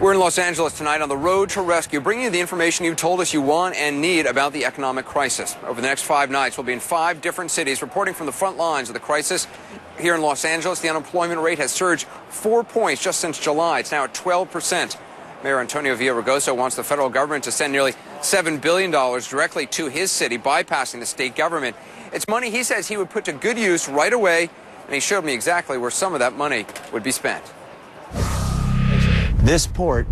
We're in Los Angeles tonight on the road to rescue, bringing you the information you've told us you want and need about the economic crisis. Over the next 5 nights, we'll be in 5 different cities reporting from the front lines of the crisis. Here in Los Angeles, the unemployment rate has surged 4 points just since July. It's now at 12%. Mayor Antonio Villaraigosa wants the federal government to send nearly $7 billion directly to his city, bypassing the state government. It's money he says he would put to good use right away, and he showed me exactly where some of that money would be spent. This port,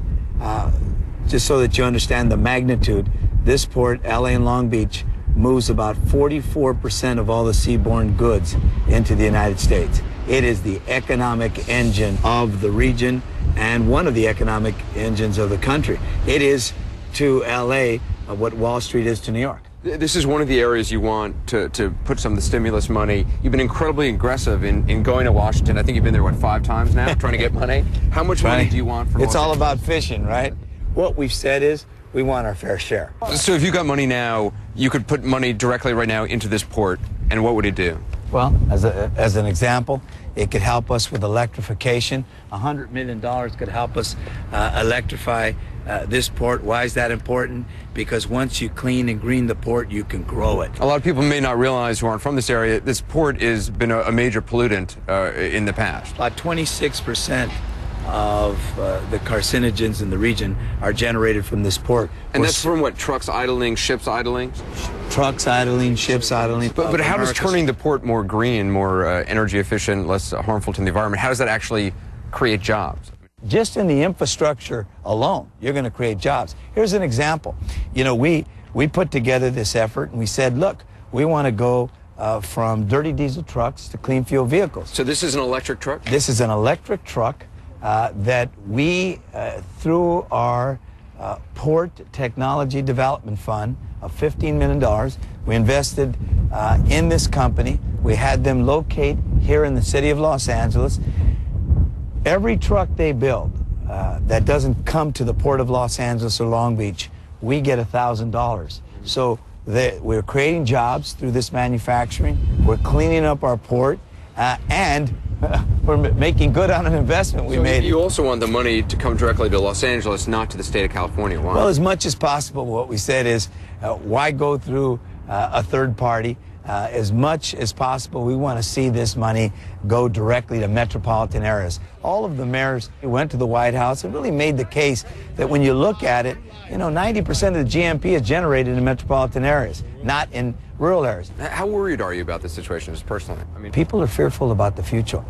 just so that you understand the magnitude, this port, LA and Long Beach, moves about 44% of all the seaborne goods into the United States. It is the economic engine of the region and one of the economic engines of the country. It is to LA what Wall Street is to New York. This is one of the areas you want to put some of the stimulus money. You've been incredibly aggressive in going to Washington. I think you've been there, what, 5 times now, trying to get money? How much money do you want from It's all Washington? about fishing, right? What we've said is we want our fair share. So if you got money now, you could put money directly right now into this port, and what would it do? Well, as an example, it could help us with electrification. $100 million could help us electrify this port. Why is that important? Because once you clean and green the port, you can grow it. A lot of people may not realize who aren't from this area, this port has been a major pollutant in the past. About 26% of the carcinogens in the region are generated from this port. And that's from what, trucks idling, ships idling? Trucks idling, ships idling. But how does turning the port more green, more energy efficient, less harmful to the environment, how does that actually create jobs? Just in the infrastructure alone, you're going to create jobs. Here's an example. You know, we put together this effort and we said, look, we want to go from dirty diesel trucks to clean fuel vehicles. So this is an electric truck? This is an electric truck that we, through our Port Technology Development Fund of $15 million, we invested in this company. We had them locate here in the city of Los Angeles. Every truck they build that doesn't come to the Port of Los Angeles or Long Beach, we get $1,000. So we're creating jobs through this manufacturing. We're cleaning up our port, and we're making good on an investment we made. You also want the money to come directly to Los Angeles, not to the state of California. Why? Well, as much as possible, what we said is, why go through a third party? As much as possible, we want to see this money go directly to metropolitan areas. All of the mayors who went to the White House and really made the case that when you look at it, you know, 90% of the GNP is generated in metropolitan areas, not in rural areas. How worried are you about this situation, just personally? I mean, people are fearful about the future.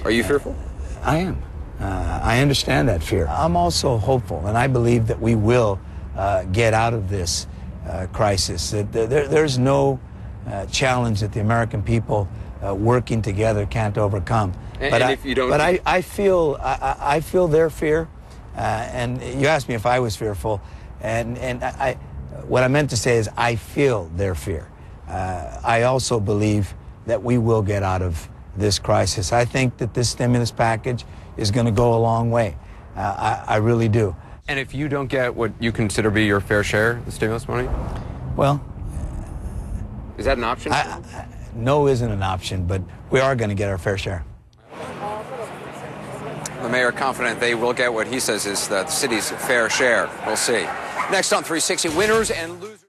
Are you fearful? I am. I understand that fear. I'm also hopeful, and I believe that we will get out of this crisis. There's no challenge that the American people working together can't overcome. But if you don't, I feel their fear, and you asked me if I was fearful, and what I meant to say is I feel their fear. I also believe that we will get out of this crisis. I think that this stimulus package is going to go a long way. I really do. And if you don't get what you consider to be your fair share, the stimulus money? Well, is that an option? No isn't an option, but we are going to get our fair share. The mayor confident they will get what he says is the city's fair share. We'll see. Next on 360, winners and losers.